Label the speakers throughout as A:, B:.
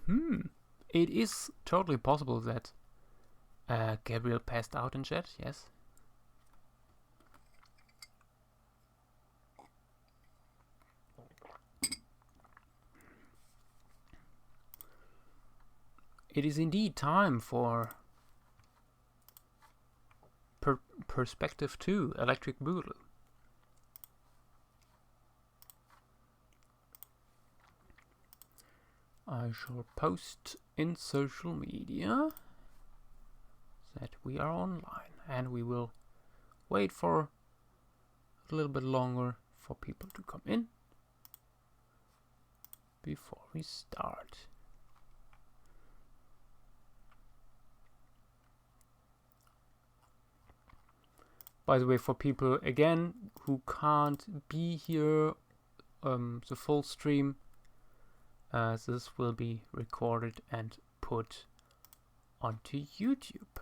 A: It is totally possible that Gabriel passed out in chat, yes. It is indeed time for Perspective 2, Electric Boogaloo. I shall post in social media that we are online, and we will wait for a little bit longer for people to come in before we start. By the way, for people again who can't be here the full stream, this will be recorded and put onto YouTube.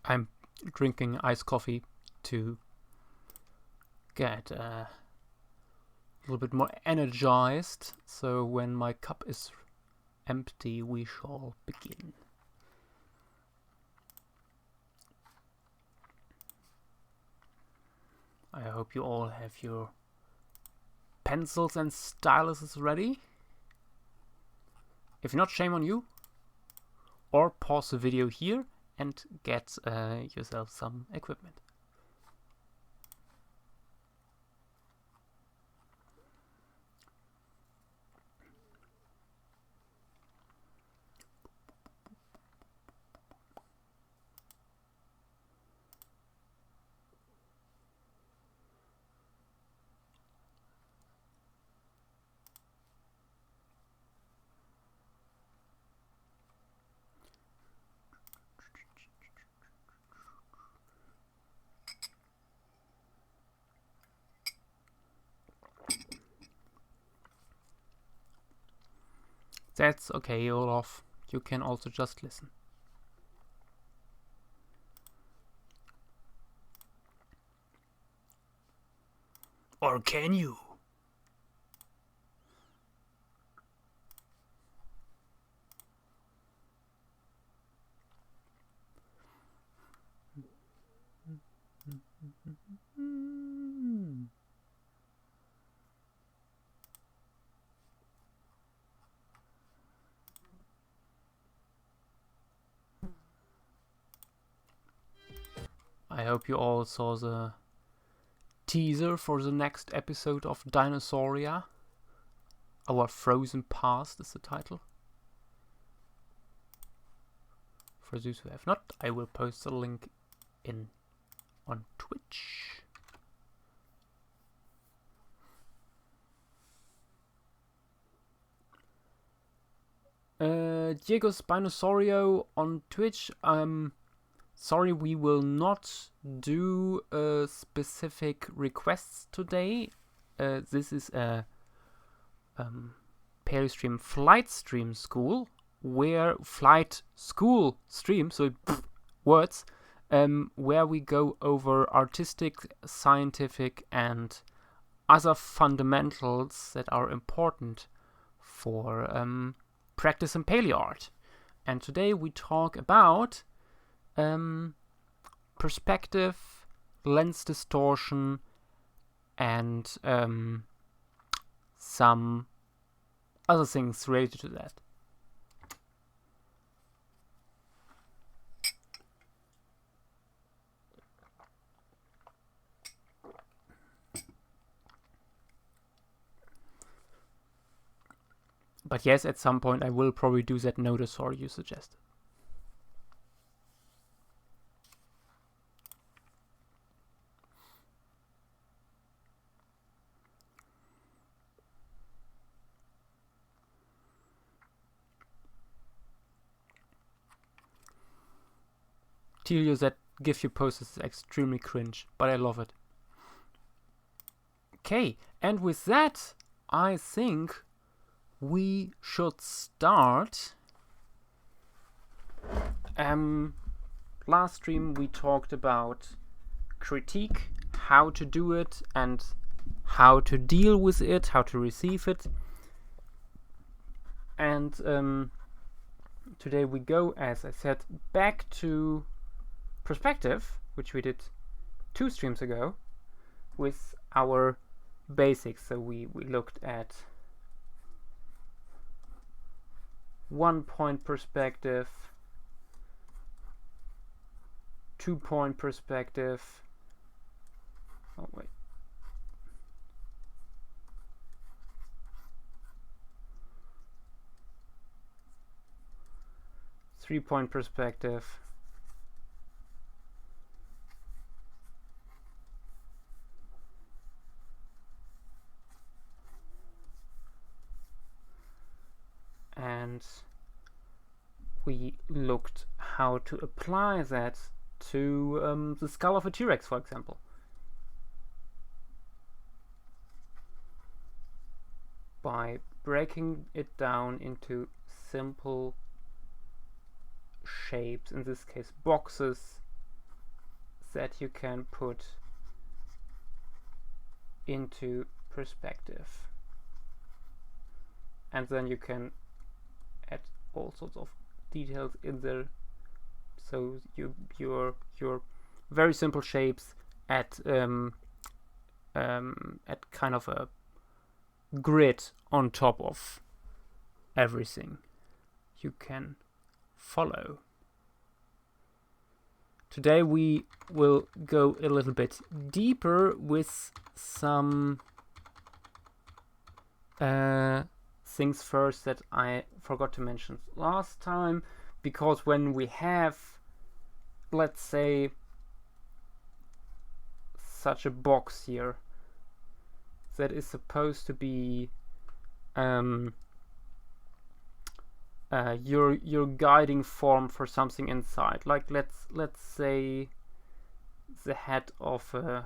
A: I'm drinking iced coffee to get a little bit more energized, so when my cup is empty we shall begin. I hope you all have your pencils and styluses ready. If not, shame on you. Or pause the video here and get yourself some equipment. That's okay, Olaf. You can also just listen. Or can you? I hope you all saw the teaser for the next episode of Dinosauria. Our Frozen Past is the title. For those who have not, I will post the link on Twitch. Diego Spinosaurio on Twitch. Sorry, we will not do specific requests today. This is a Peristream Flight Stream School, where Flight School Stream, so words, where we go over artistic, scientific, and other fundamentals that are important for practice in paleo art. And today we talk about perspective, lens distortion, and some other things related to that. But yes, at some point I will probably do that notosaur you suggested. Telio that give you poses is extremely cringe, but I love it. Okay, and with that, I think we should start. Last stream we talked about critique, how to do it, and how to deal with it, how to receive it. And today we go, as I said, back to perspective, which we did 2 streams ago, with our basics. So we looked at 1-point perspective, 2-point perspective. Oh wait. 3-point perspective. And we looked how to apply that to the skull of a T-Rex, for example. By breaking it down into simple shapes, in this case boxes, that you can put into perspective. And then you can add all sorts of details in there, so your very simple shapes at kind of a grid on top of everything you can follow. Today we will go a little bit deeper with some things first that I forgot to mention last time, because when we have, let's say, such a box here that is supposed to be your guiding form for something inside, like let's say the head of a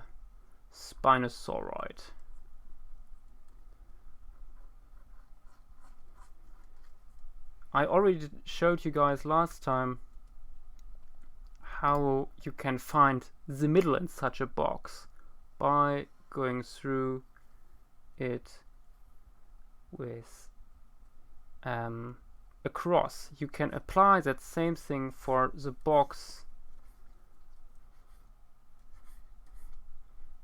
A: Spinosauroid. I already showed you guys last time how you can find the middle in such a box by going through it with a cross. You can apply that same thing for the box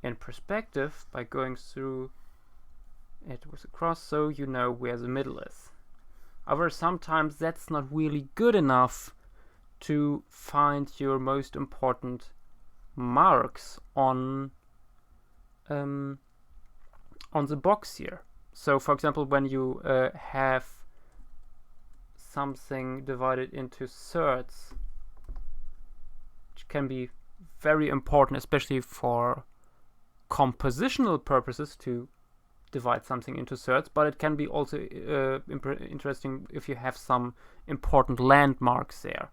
A: in perspective by going through it with a cross, so you know where the middle is. However, sometimes that's not really good enough to find your most important marks on the box here. So, for example, when you have something divided into thirds, which can be very important, especially for compositional purposes, to divide something into thirds, but it can be also interesting if you have some important landmarks there.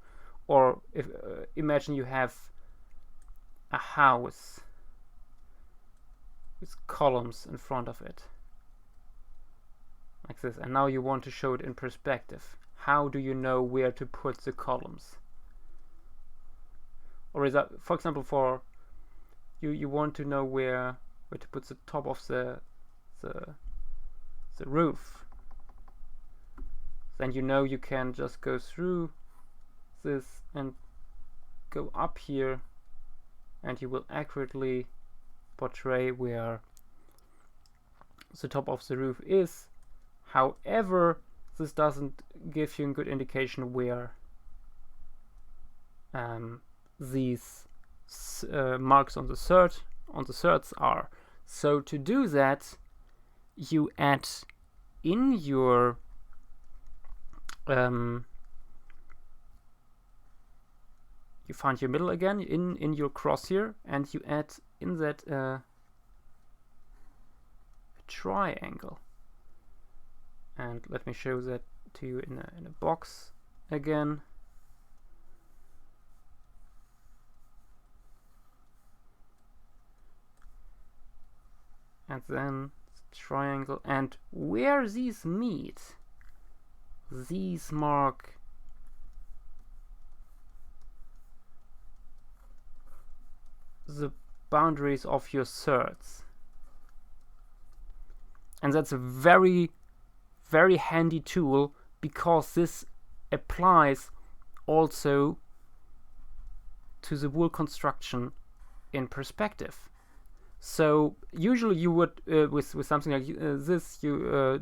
A: Or if imagine you have a house with columns in front of it, like this, and now you want to show it in perspective. How do you know where to put the columns? Or is that, for example, for you want to know where to put the top of the roof, then you know you can just go through this and go up here, and you will accurately portray where the top of the roof is. However, this doesn't give you a good indication where these marks on the thirds are. So to do that, you add in your you find your middle again in your cross here, and you add in that a triangle. And let me show that to you in a box again. and then triangle, and where these meet, these mark the boundaries of your thirds. And that's a very, very handy tool, because this applies also to the wool construction in perspective. So usually you would, with something like this, you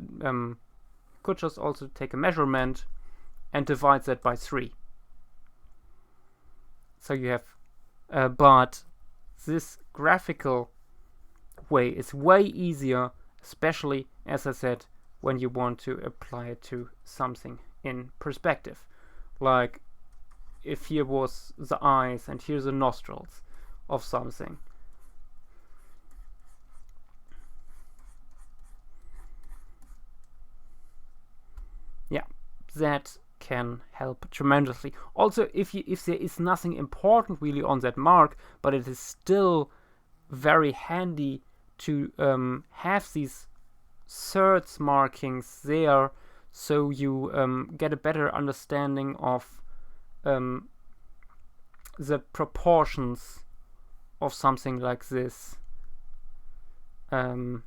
A: could just also take a measurement and divide that by 3. So you have, but this graphical way is way easier, especially, as I said, when you want to apply it to something in perspective. Like if here was the eyes and here's the nostrils of something. Yeah, that can help tremendously. Also, if there is nothing important really on that mark, but it is still very handy to have these thirds markings there, so you get a better understanding of the proportions of something like this, and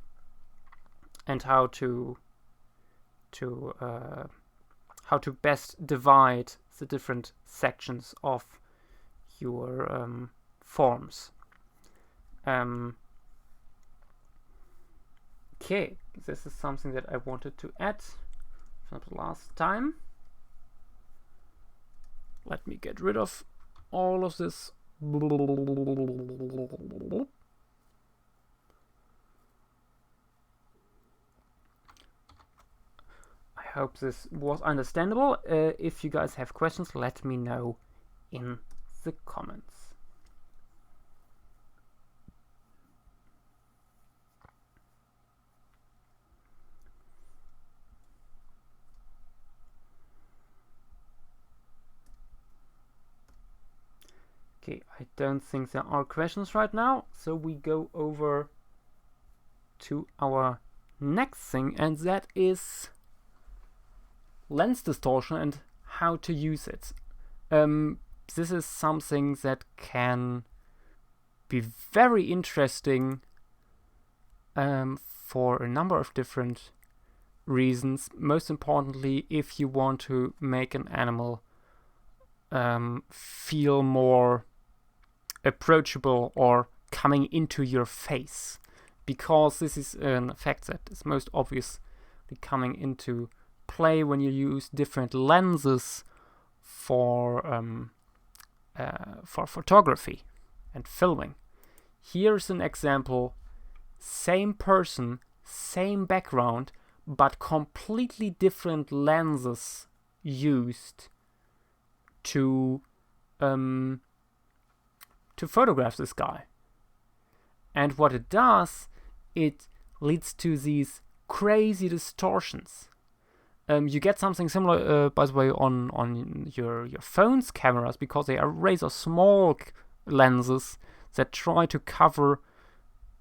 A: how to best divide the different sections of your forms. Okay, this is something that I wanted to add from the last time. Let me get rid of all of this. I hope this was understandable. If you guys have questions, let me know in the comments. Okay, I don't think there are questions right now, so we go over to our next thing, and that is lens distortion and how to use it. This is something that can be very interesting for a number of different reasons. Most importantly, if you want to make an animal feel more approachable or coming into your face, because this is an effect that is most obviously coming into play when you use different lenses for photography and filming. Here's an example: same person, same background, but completely different lenses used to photograph this guy. And what it does, it leads to these crazy distortions. You get something similar, by the way, on your phone's cameras, because they are razor small lenses that try to cover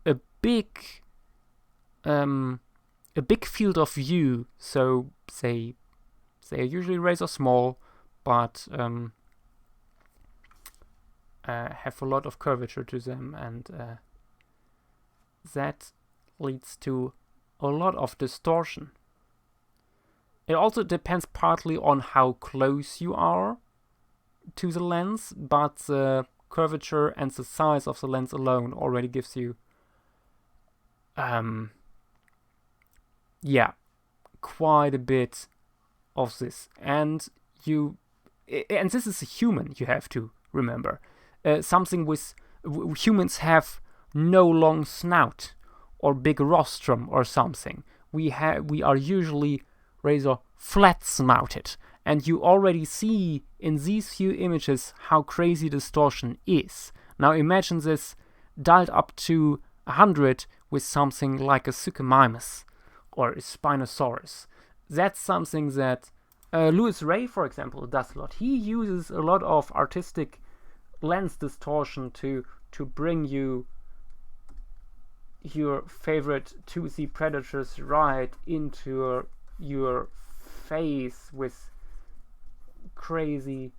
A: a big field of view. So they are usually razor small, but have a lot of curvature to them, and that leads to a lot of distortion. It also depends partly on how close you are to the lens, but the curvature and the size of the lens alone already gives you quite a bit of this. And this is a human, you have to remember. Something with humans have no long snout or big rostrum or something. We are usually razor flat snouted, and you already see in these few images how crazy distortion is. Now imagine this dialed up to 100 with something like a Suchomimus or a Spinosaurus. That's something that Louis Ray, for example, does a lot. He uses a lot of artistic lens distortion to bring you your favorite toothy predators right into your face with crazy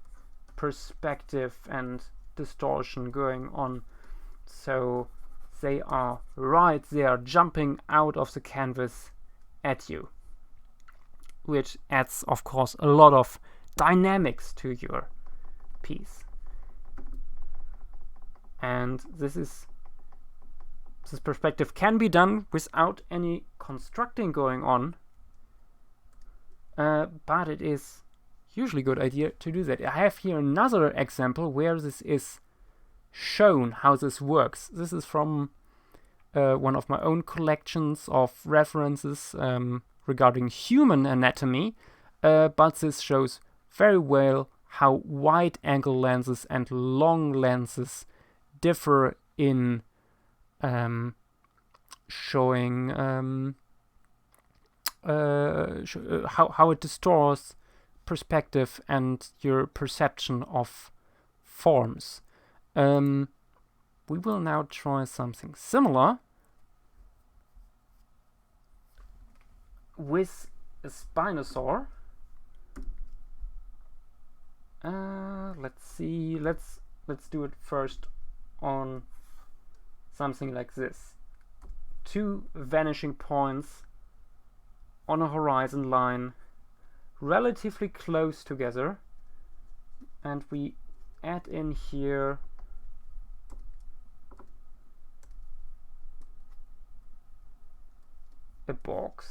A: perspective and distortion going on. So they are right there jumping out of the canvas at you, which adds, of course, a lot of dynamics to your piece. And this perspective can be done without any constructing going on, but it is usually a good idea to do that. I have here another example where this is shown how this works. This is from one of my own collections of references regarding human anatomy, but this shows very well how wide angle lenses and long lenses differ in showing how it distorts perspective and your perception of forms. We will now try something similar with a Spinosaur. Let's see. Let's do it first on something like this. 2 vanishing points on a horizon line, relatively close together, and we add in here a box.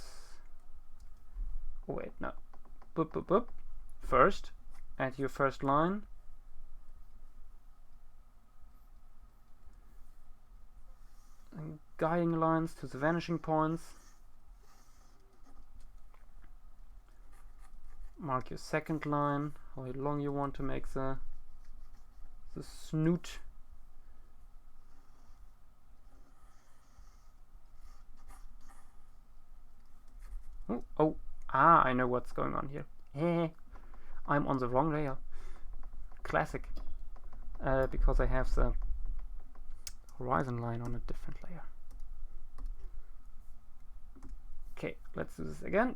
A: Oh wait, no. Boop, boop, boop. First, add your first line. And guiding lines to the vanishing points. Mark your second line, how long you want to make the snoot. I know what's going on here. I'm on the wrong layer. Classic. Because I have the horizon line on a different layer. Okay, let's do this again.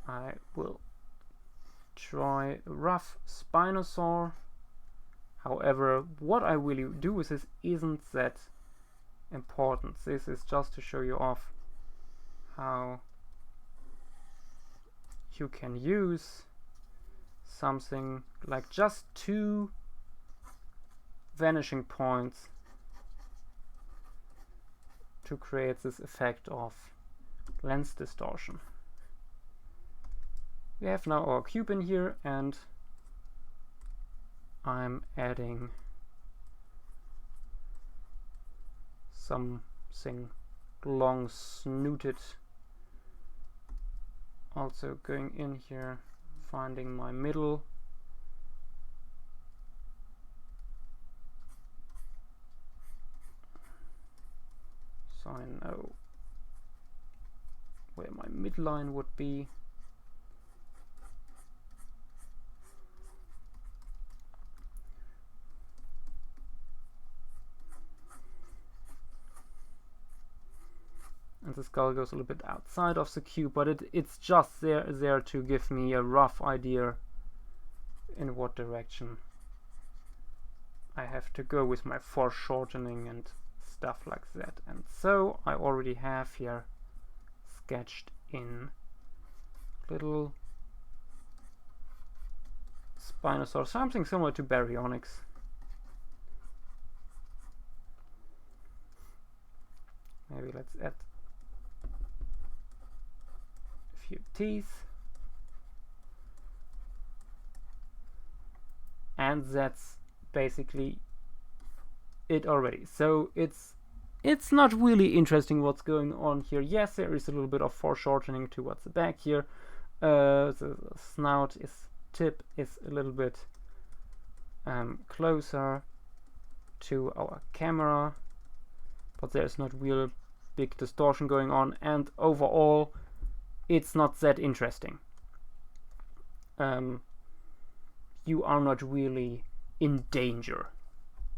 A: I will try a rough Spinosaur. However, what I really do with this isn't that important. This is just to show you off how you can use something like just 2 vanishing points to create this effect of lens distortion. We have now our cube in here, and I'm adding something long snooted. Also going in here, finding my middle. So I know where my midline would be. And the skull goes a little bit outside of the cube, but it's just there to give me a rough idea in what direction I have to go with my foreshortening and stuff like that. And so I already have here sketched in little Spinosaur, something similar to baryonyx. Maybe let's add few teeth, and that's basically it already. So it's not really interesting what's going on here. Yes, there is a little bit of foreshortening towards the back here. The snout tip is a little bit closer to our camera, but there's not real big distortion going on, and overall it's not that interesting. You are not really in danger.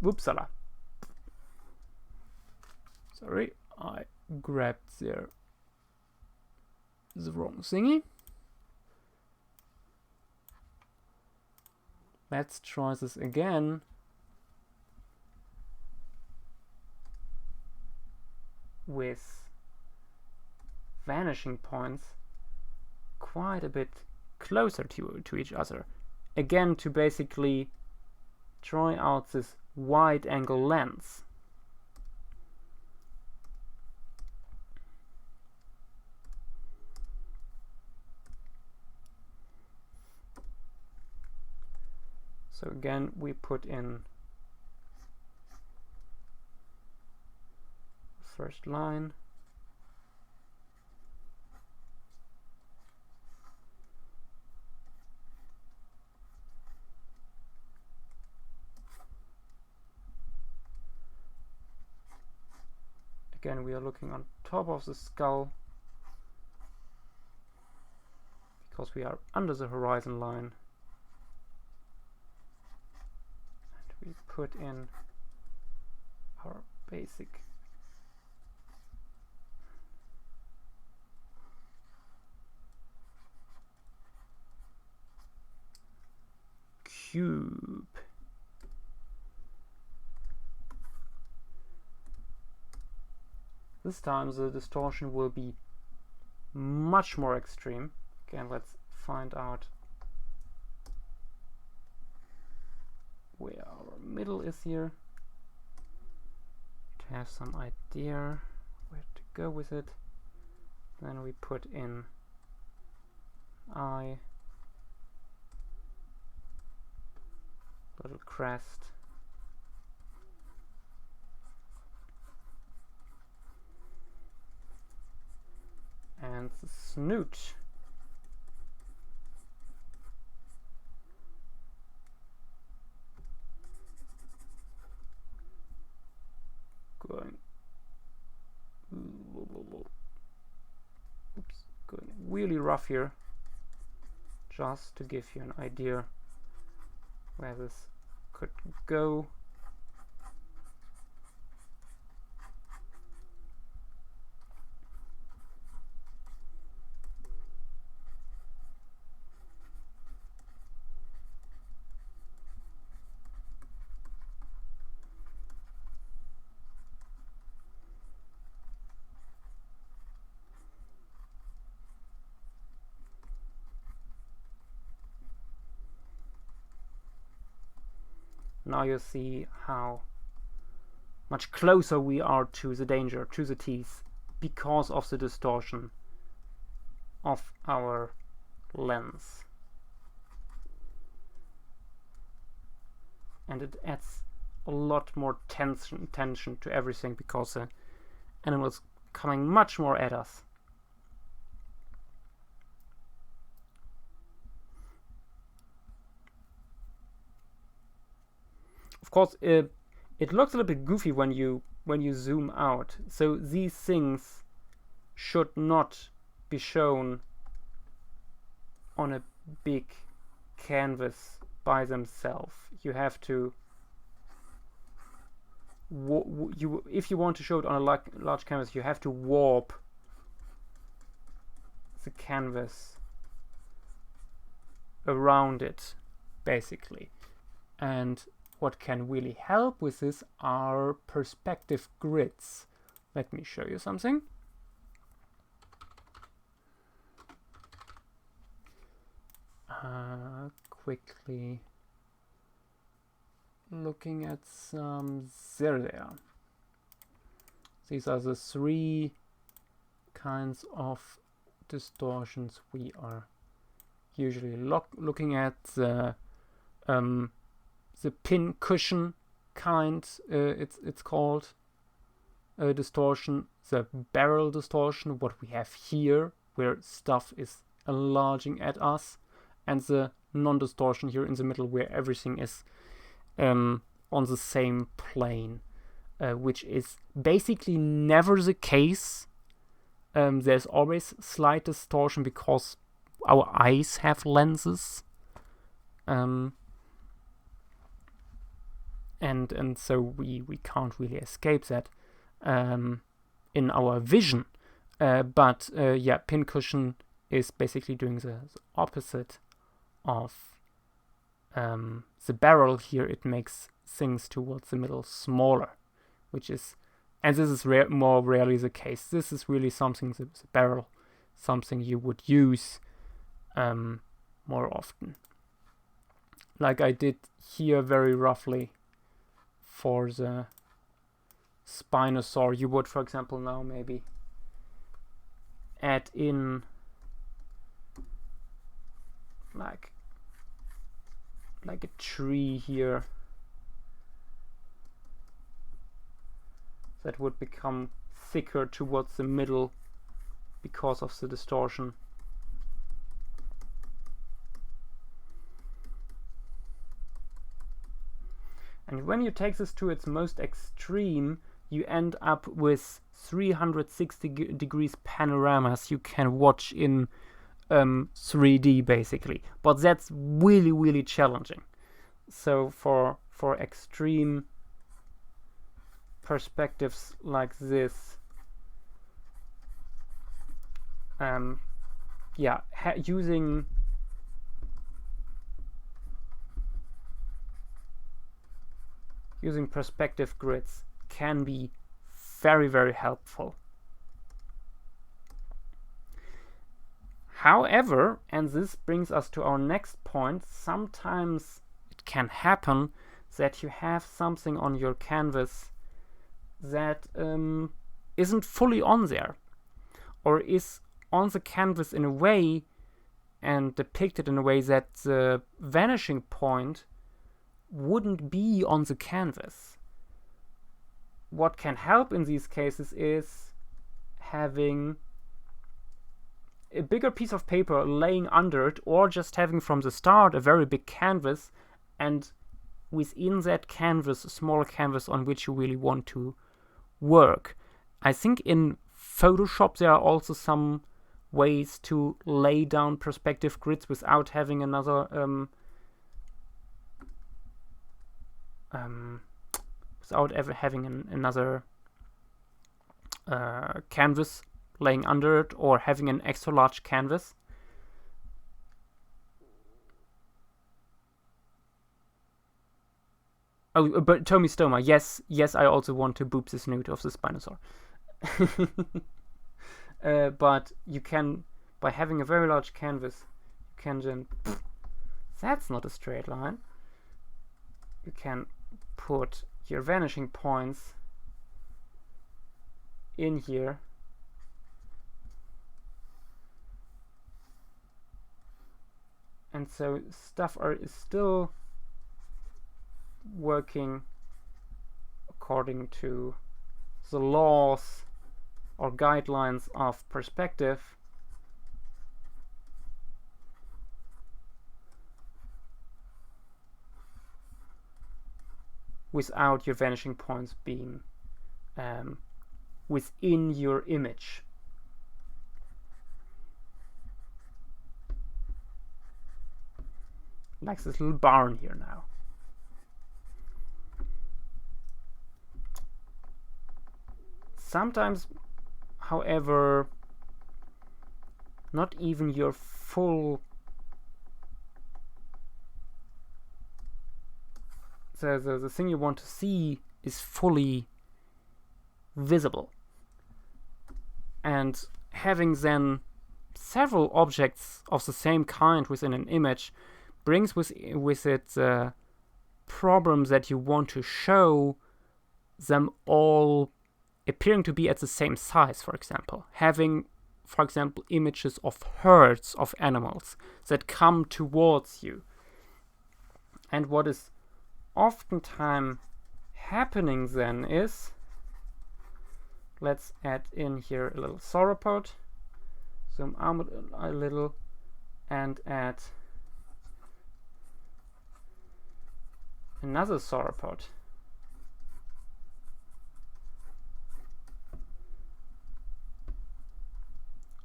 A: Whoopsala. Sorry, I grabbed the wrong thingy. Let's try this again. With vanishing points quite a bit closer to each other. Again, to basically try out this wide angle lens. So again, we put in first line. Again, we are looking on top of the skull because we are under the horizon line. And we put in our basic cube. This time the distortion will be much more extreme. Again, let's find out where our middle is here, to have some idea where to go with it. Then we put in eye, little crest, and the snoot. Going really rough here, just to give you an idea where this could go. Now you see how much closer we are to the danger, to the teeth, because of the distortion of our lens. And it adds a lot more tension to everything, because the animal is coming much more at us. Of course, it looks a little bit goofy when you zoom out. So these things should not be shown on a big canvas by themselves. You have to, if you want to show it on a large canvas, you have to warp the canvas around it, basically. And what can really help with this are perspective grids. Let me show you something. Quickly looking at some there. These are the three kinds of distortions we are usually looking at. The pin cushion kind, it's called distortion. The barrel distortion, what we have here, where stuff is enlarging at us, and the non-distortion here in the middle, where everything is on the same plane, which is basically never the case there's always slight distortion because our eyes have lenses. And so we can't really escape that in our vision. But yeah, pincushion is basically doing the opposite of the barrel here. It makes things towards the middle smaller, which is, and this is more rarely the case. This is really something, the barrel, something you would use more often. Like I did here very roughly for the Spinosaur. You would, for example, now maybe add in like a tree here that would become thicker towards the middle because of the distortion. And when you take this to its most extreme, you end up with 360 degrees panoramas you can watch in 3D basically. But that's really, really challenging. So for extreme perspectives like this, yeah, using perspective grids can be very, very helpful. However, and this brings us to our next point, sometimes it can happen that you have something on your canvas that isn't fully on there, or is on the canvas in a way and depicted in a way that the vanishing point wouldn't be on the canvas. What can help in these cases is having a bigger piece of paper laying under it, or just having from the start a very big canvas, and within that canvas a smaller canvas on which you really want to work. I think in Photoshop there are also some ways to lay down perspective grids without having another without ever having another canvas laying under it, or having an extra large canvas. Oh, but Tommy Stoma, yes, I also want to boop the snoot of the Spinosaur. But you can, by having a very large canvas, you can then, that's not a straight line. You can put your vanishing points in here, and so stuff is still working according to the laws or guidelines of perspective, without your vanishing points being within your image. Like this little barn here now. Sometimes, however, not even your full the thing you want to see is fully visible, and having then several objects of the same kind within an image brings with it the problem that you want to show them all appearing to be at the same size. For example, having, for example, images of herds of animals that come towards you. And what is oftentimes happening then is, let's add in here a little sauropod, zoom out a little, and add another sauropod.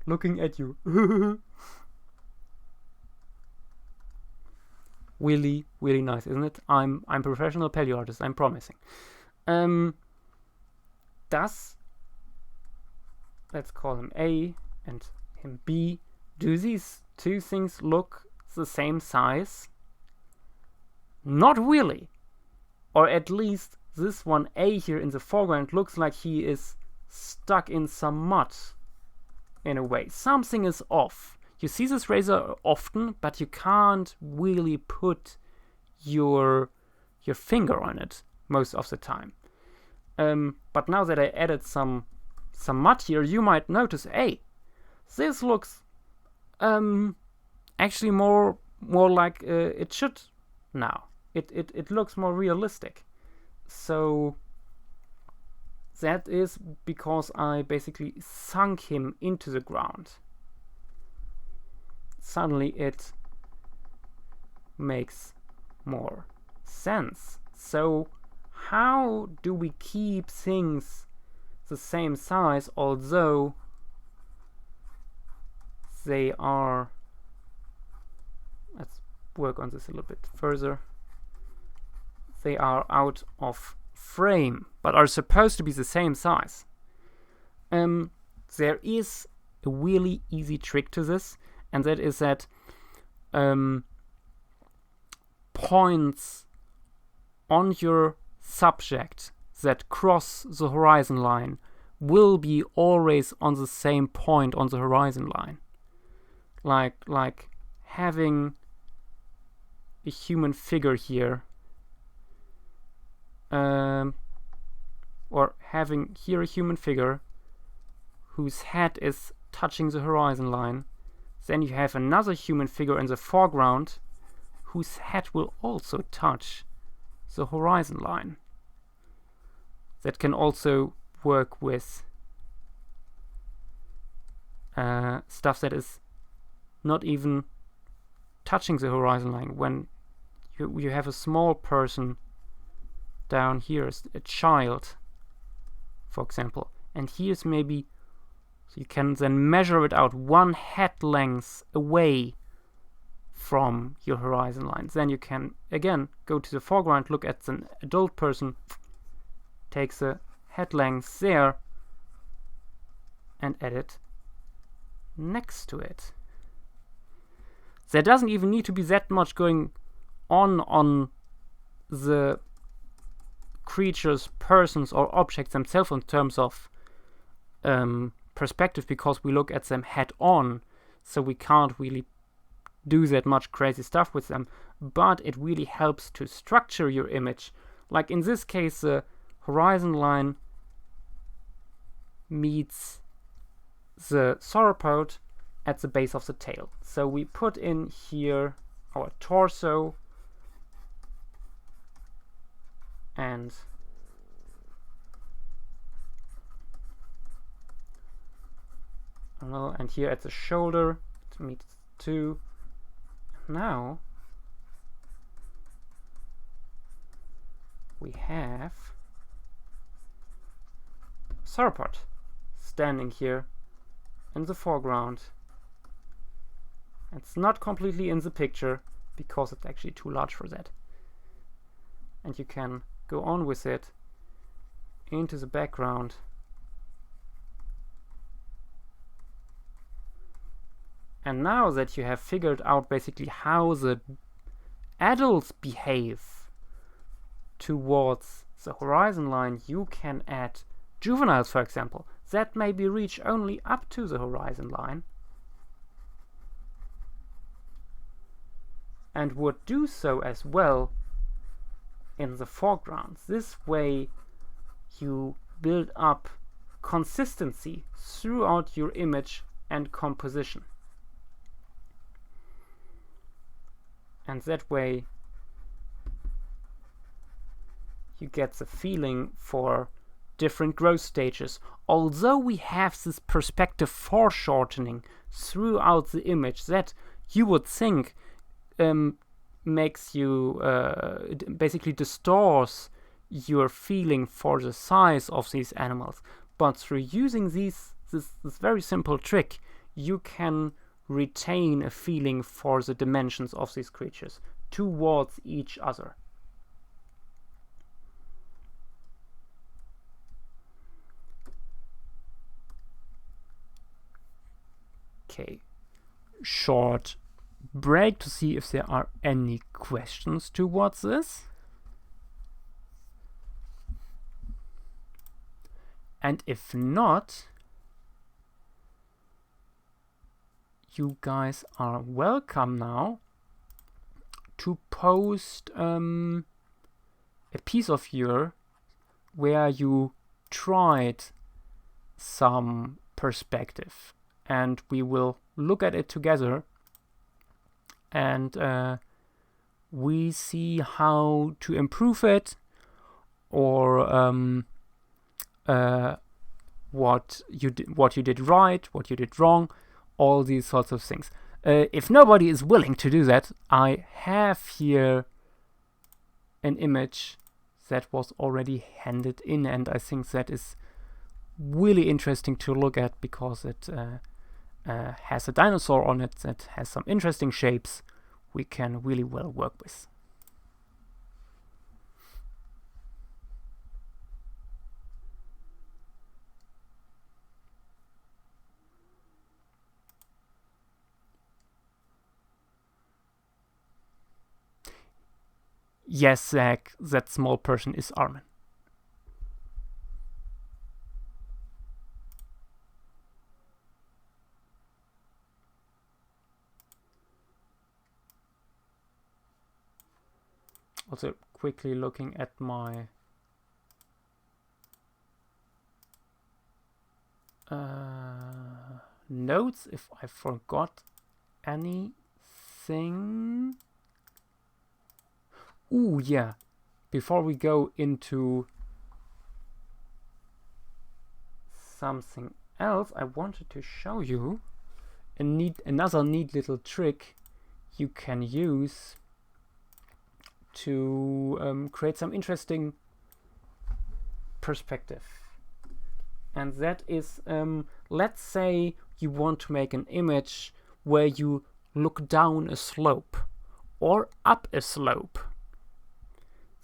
A: looking at you. Really, really nice, isn't it? I'm professional paleo artist, I'm promising. Let's call him A and him B. Do these two things look the same size? Not really. Or at least this one A here in the foreground looks like he is stuck in some mud in a way. Something is off. You see this razor often, but you can't really put your finger on it most of the time. But now that I added some mud here, you might notice, hey, this looks actually more like it should now. It looks more realistic. So that is because I basically sunk him into the ground. Suddenly it makes more sense. So how do we keep things the same size, although they are... Let's work on this a little bit further. They are out of frame, but are supposed to be the same size. There is a really easy trick to this, and that is that points on your subject that cross the horizon line will be always on the same point on the horizon line. Like having a human figure here, or having here a human figure whose head is touching the horizon line. Then you have another human figure in the foreground whose head will also touch the horizon line. That can also work with stuff that is not even touching the horizon line. When you have a small person down here, a child, for example, and here's maybe, so you can then measure it out one head length away from your horizon line. Then you can again go to the foreground, look at an adult person, takes a head length there and add it next to it. There doesn't even need to be that much going on the creatures, persons, or objects themselves in terms of perspective, because we look at them head on, so we can't really do that much crazy stuff with them. But it really helps to structure your image. Like in this case, the horizon line meets the sauropod at the base of the tail. So we put in here our torso and and here at the shoulder it meets two. Now we have sauropod standing here in the foreground. It's not completely in the picture because it's actually too large for that. And you can go on with it into the background. And now that you have figured out basically how the adults behave towards the horizon line, you can add juveniles, for example, that maybe reach only up to the horizon line and would do so as well in the foreground. This way you build up consistency throughout your image and composition. And that way you get the feeling for different growth stages. Although we have this perspective foreshortening throughout the image that you would think makes you basically distorts your feeling for the size of these animals, but through using this very simple trick, you can retain a feeling for the dimensions of these creatures towards each other. Okay, short break to see if there are any questions towards this. And if not, you guys are welcome now to post a piece of your where you tried some perspective, and we will look at it together and we see how to improve it, or what you did right, what you did wrong, all these sorts of things. If nobody is willing to do that, I have here an image that was already handed in, and I think that is really interesting to look at because it has a dinosaur on it that has some interesting shapes we can really well work with. Yes, Zach, that small person is Armin. Also, quickly looking at my notes if I forgot anything. Ooh, yeah. Before we go into something else, I wanted to show you another neat little trick you can use to create some interesting perspective. And that is, let's say you want to make an image where you look down a slope or up a slope.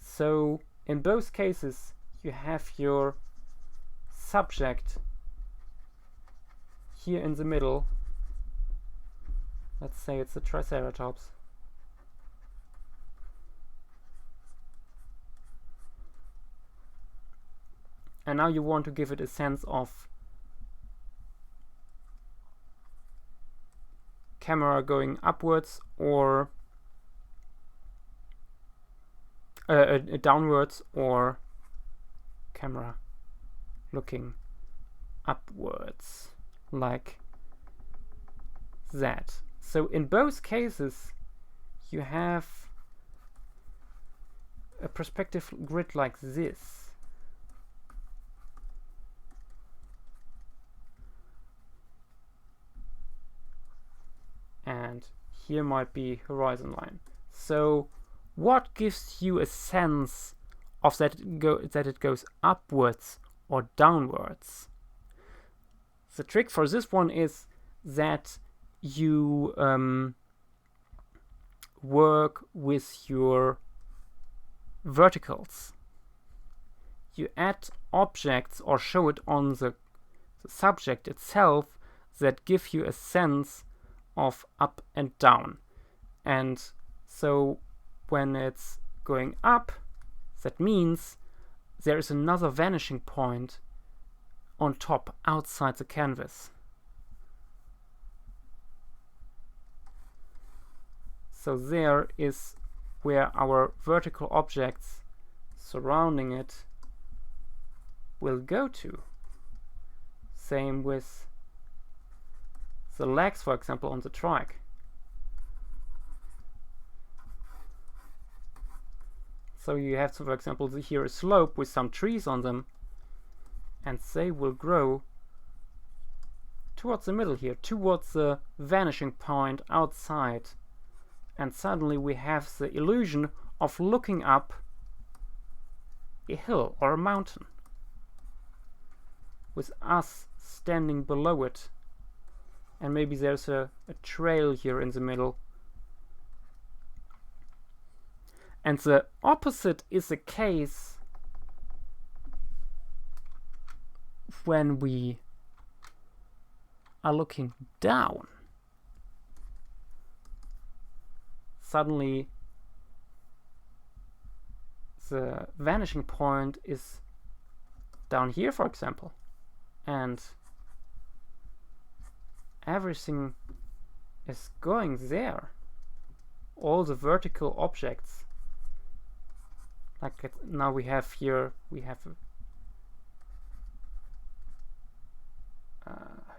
A: So in both cases, you have your subject here in the middle. Let's say it's a Triceratops. And now you want to give it a sense of camera going upwards or downwards, or camera looking upwards, like that. So in both cases you have a perspective grid like this. And here might be horizon line. So what gives you a sense of that it goes upwards or downwards? The trick for this one is that you work with your verticals. You add objects or show it on the subject itself that give you a sense of up and down. And so when it's going up, that means there is another vanishing point on top outside the canvas. So there is where our vertical objects surrounding it will go to. Same with the legs, for example, on the trike. So you have, for example, here a slope with some trees on them, and they will grow towards the middle here, towards the vanishing point outside. And suddenly we have the illusion of looking up a hill or a mountain, with us standing below it. and maybe there's a trail here in the middle. And the opposite is the case when we are looking down. Suddenly the vanishing point is down here, for example, and everything is going there. All the vertical objects, like now we have here, we have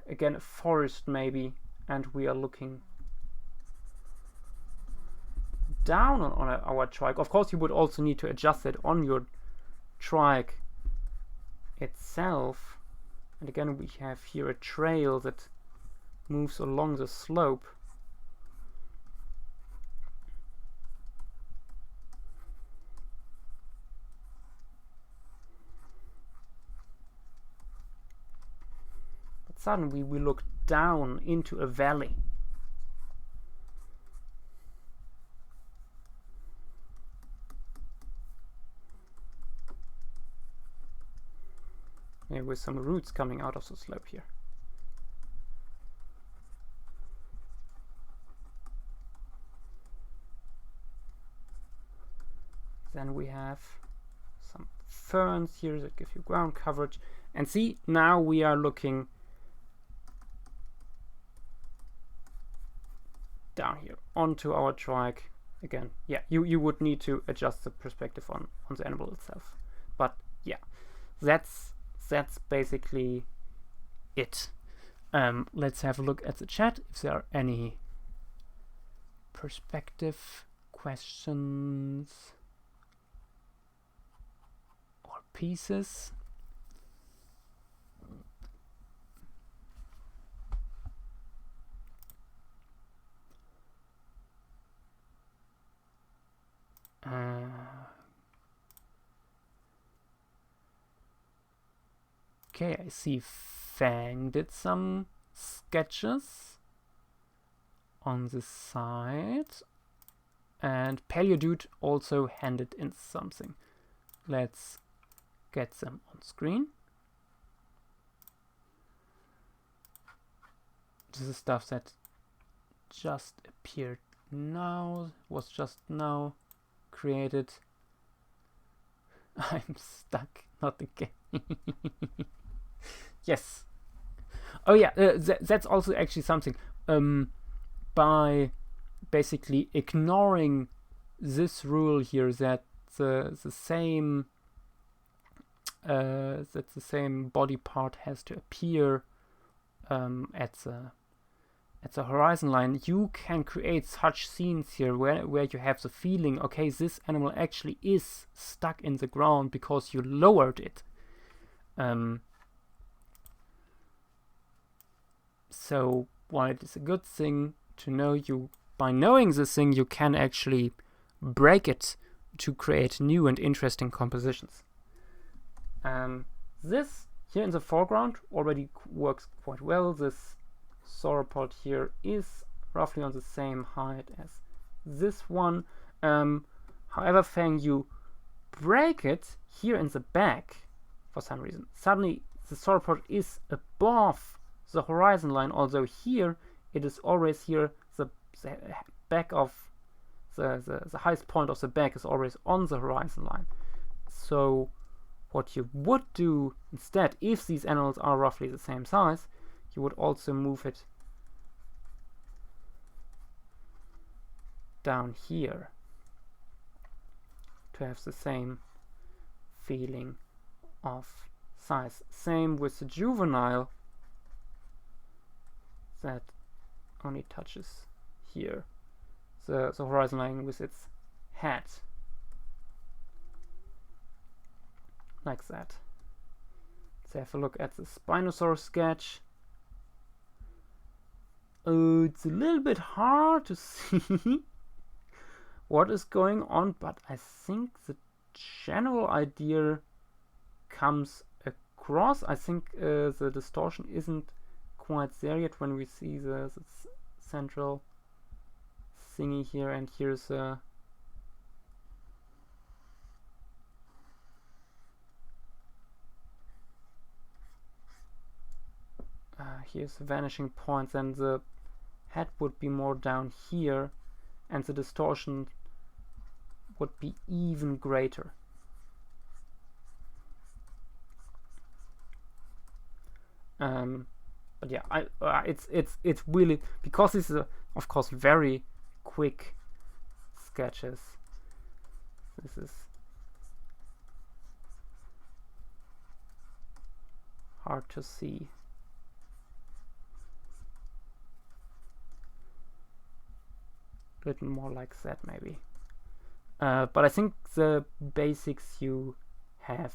A: again a forest maybe, and we are looking down on our trike. Of course, you would also need to adjust it on your trike itself. And again, we have here a trail that moves along the slope. But suddenly we look down into a valley. With some roots coming out of the slope here. Then we have some ferns here that give you ground coverage. And see, now we are looking down here onto our trike. Again, yeah, you would need to adjust the perspective on the animal itself. But yeah, that's basically it. Let's have a look at the chat if there are any perspective questions or pieces. Okay, I see Fang did some sketches on the side, and Paleodude also handed in something. Let's get them on screen. This is stuff that just appeared now, was just now created. I'm stuck, not again. Yes. Oh yeah, that's also actually something. By basically ignoring this rule here that the same body part has to appear at the horizon line, you can create such scenes here where you have the feeling, okay, this animal actually is stuck in the ground because you lowered it. So while it is a good thing to know, by knowing this thing, you can actually break it to create new and interesting compositions. This here in the foreground already works quite well. This sauropod here is roughly on the same height as this one. However, Fang, you break it here in the back for some reason. Suddenly the sauropod is above the horizon line, although here it is always here, the back of the highest point of the back is always on the horizon line. So what you would do instead, if these animals are roughly the same size, you would also move it down here to have the same feeling of size. Same with the juvenile, that only touches here the horizon line with its head, like that. Let's have a look at the Spinosaurus sketch. It's a little bit hard to see what is going on, but I think the general idea comes across. I think the distortion isn't quite there yet when we see the central thingy here, and here's a here's the vanishing points, and the head would be more down here, and the distortion would be even greater. But yeah, it's really, because this is of course very quick sketches. This is hard to see. A little more like that maybe. But I think the basics you have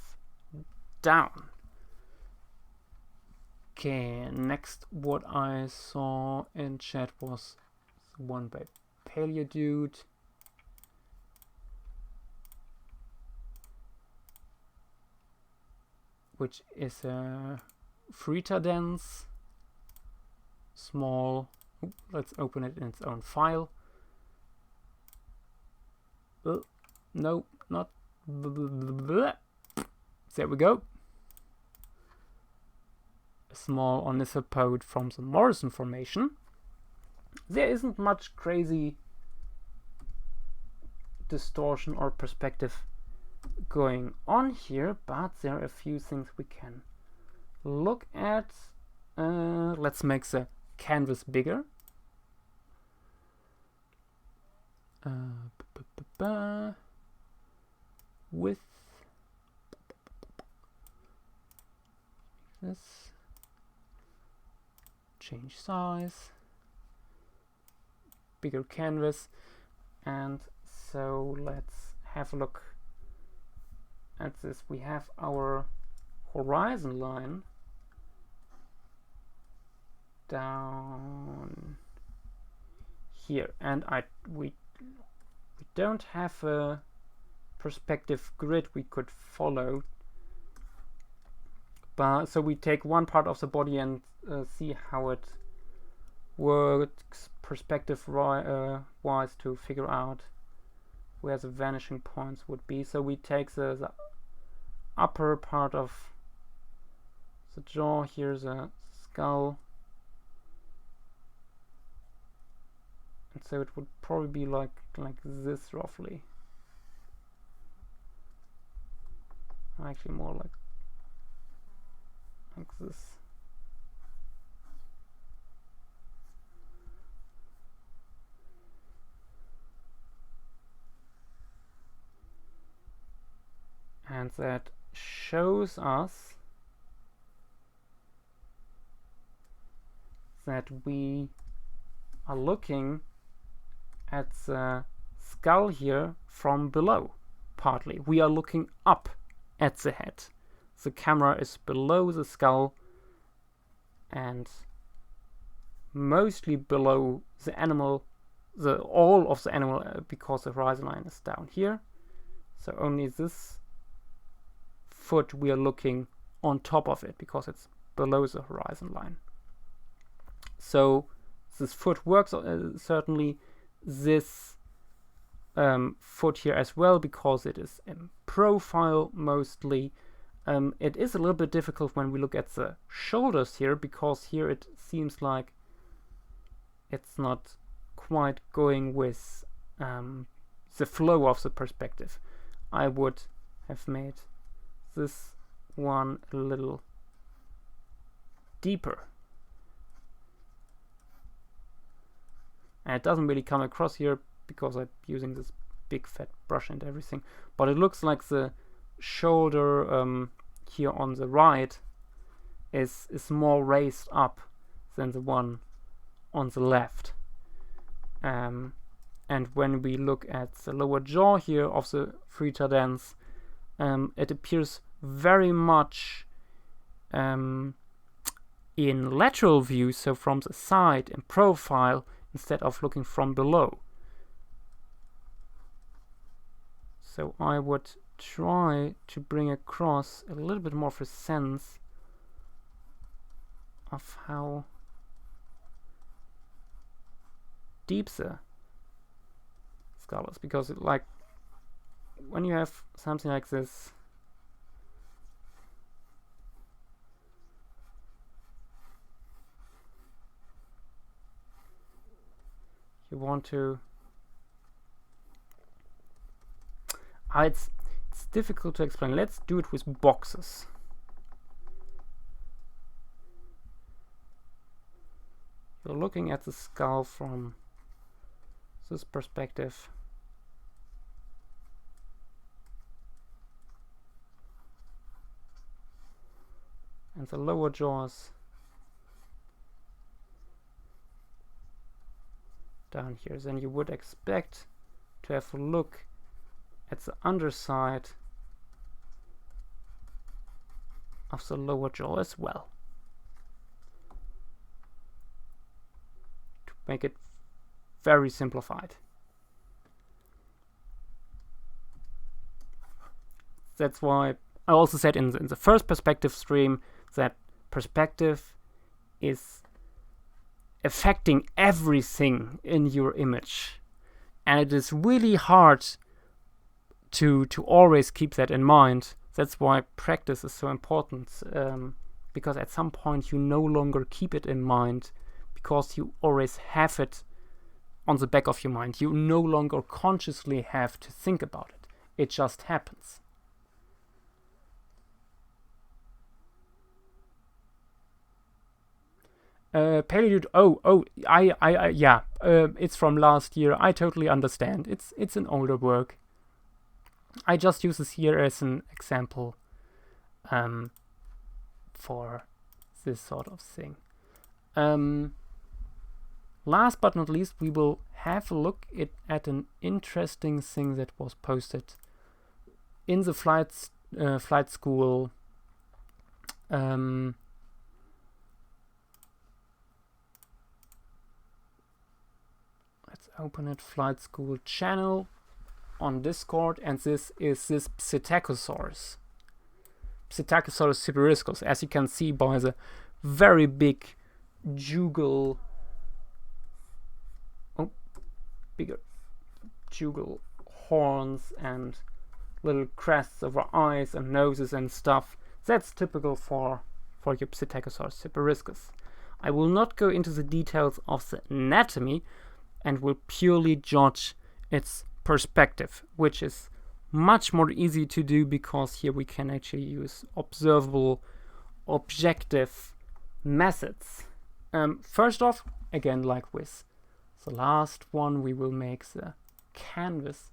A: down. Okay, next what I saw in chat was one by Paleo Dude. Which is a Frita Dance. Small. Let's open it in its own file. No, not. There we go. A small ornithopode from the Morrison Formation. There isn't much crazy distortion or perspective going on here, but there are a few things we can look at. Let's make the canvas bigger. Width. This. Change size. Bigger canvas. And so let's have a look at this. We have our horizon line down here, and we don't have a perspective grid we could follow, but so we take one part of the body and see how it works perspective wise to figure out where the vanishing points would be. So we take the upper part of the jaw, here's a skull, and so it would probably be like this roughly. Actually more like this. And that shows us that we are looking at the skull here from below. Partly we are looking up at the head. The camera is below the skull and mostly below the animal, all of the animal, because the horizon line is down here. So only this foot we are looking on top of it because it's below the horizon line. So this foot works certainly. This foot here as well, because it is in profile mostly. It is a little bit difficult when we look at the shoulders here, because here it seems like it's not quite going with the flow of the perspective. I would have made this one a little deeper. And it doesn't really come across here because I'm using this big fat brush and everything, but it looks like the shoulder here on the right is more raised up than the one on the left. And when we look at the lower jaw here of the Frita Dance, it appears very much in lateral view, so from the side in profile instead of looking from below. So I would try to bring across a little bit more of a sense of how deep the skull is, because like when you have something like this, you want to it's difficult to explain. Let's do it with boxes. You're looking at the skull from this perspective. And the lower jaws down here. Then you would expect to have a look at the underside of the lower jaw as well, to make it very simplified. That's why I also said in the first perspective stream that perspective is affecting everything in your image, and it is really hard to always keep that in mind. That's why practice is so important, because at some point you no longer keep it in mind, because you always have it on the back of your mind. You no longer consciously have to think about it. It just happens. Paledude, yeah, it's from last year. I totally understand. It's an older work. I just use this here as an example for this sort of thing. Last but not least, we will have a look at an interesting thing that was posted in the Flightschool let's open it, Flightschool channel on Discord, and this is this Psittacosaurus siperiscus, as you can see by the very big jugal, bigger jugal horns and little crests over eyes and noses and stuff. That's typical for your Psittacosaurus siperiscus. I will not go into the details of the anatomy and will purely judge its perspective, which is much more easy to do because here we can actually use observable, objective methods. First off, again, like with the last one, we will make the canvas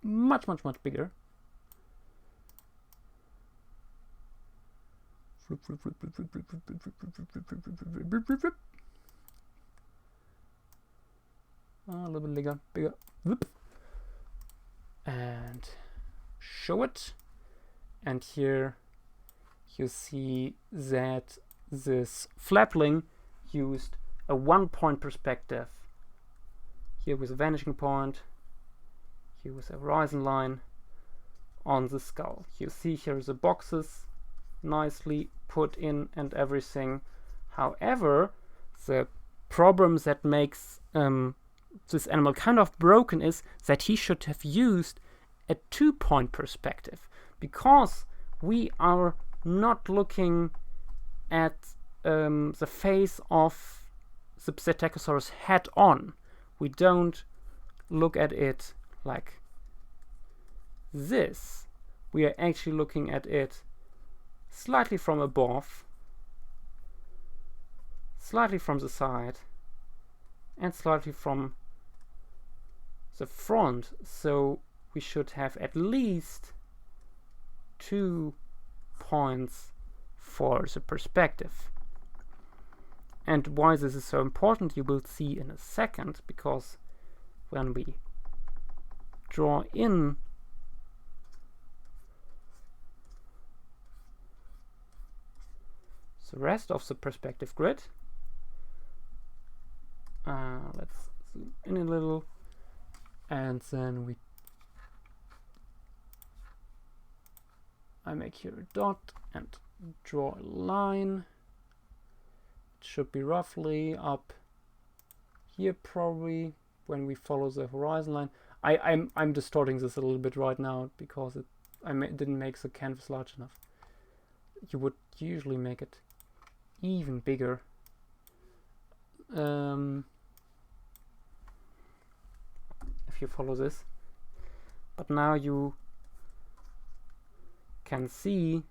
A: much bigger. A little bit bigger. And show it. And here you see that this flapling used a 1-point perspective. Here with a vanishing point, here with a horizon line on the skull. You see here the boxes nicely put in and everything. However, the problem that makes this animal kind of broken is that he should have used a 2-point perspective, because we are not looking at the face of the Psittacosaurus head on. We don't look at it like this. We are actually looking at it slightly from above, slightly from the side, and slightly from the front. So we should have at least 2 points for the perspective. And why this is so important, you will see in a second, because when we draw in the rest of the perspective grid, let's zoom in a little, and then I make here a dot and draw a line. It should be roughly up here probably when we follow the horizon line. I'm distorting this a little bit right now because didn't make the canvas large enough. You would usually make it even bigger. If you follow this, but now you can see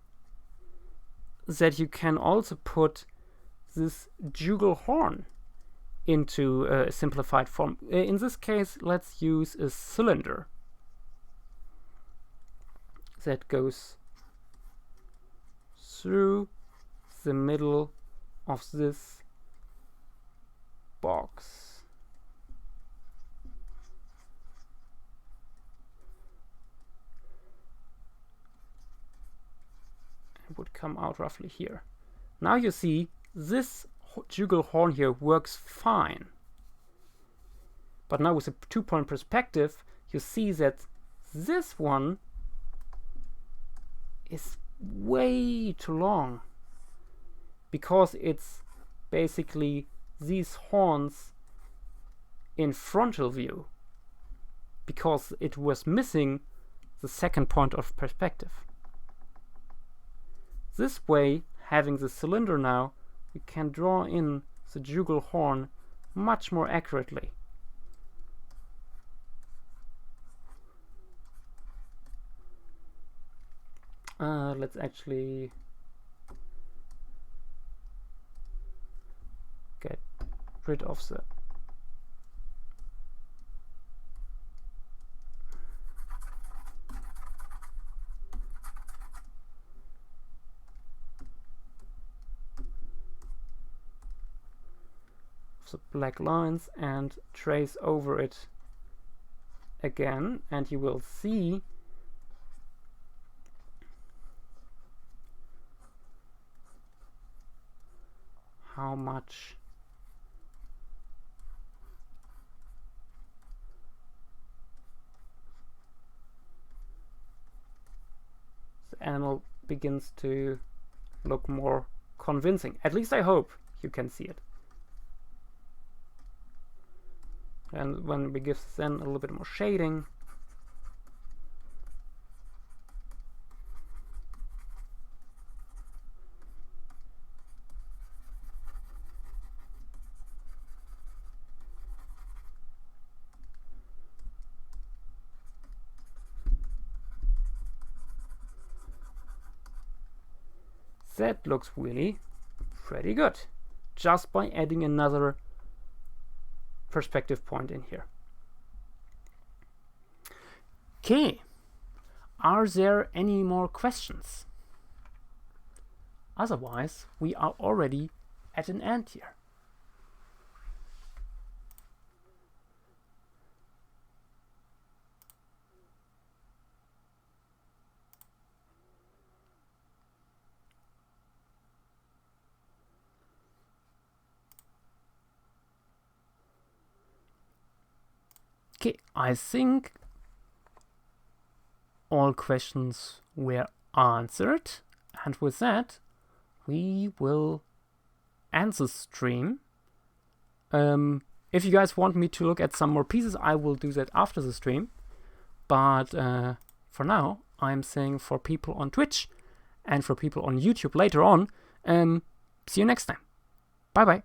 A: that you can also put this jugal horn into a simplified form. In this case, let's use a cylinder that goes through the middle of this box. It would come out roughly here. Now you see this jugal horn here works fine. But now with a 2-point perspective, you see that this one is way too long, because it's basically these horns in frontal view, because it was missing the second point of perspective. This way, having the cylinder now, we can draw in the jugal horn much more accurately. Let's actually get rid of the black lines and trace over it again, and you will see how much the animal begins to look more convincing. At least I hope you can see it. And when we give then a little bit more shading, that looks really pretty good, just by adding another perspective point in here. Okay, are there any more questions? Otherwise, we are already at an end here. Okay, I think all questions were answered, and with that, we will end the stream. If you guys want me to look at some more pieces, I will do that after the stream. But for now, I'm saying for people on Twitch and for people on YouTube later on, see you next time. Bye bye.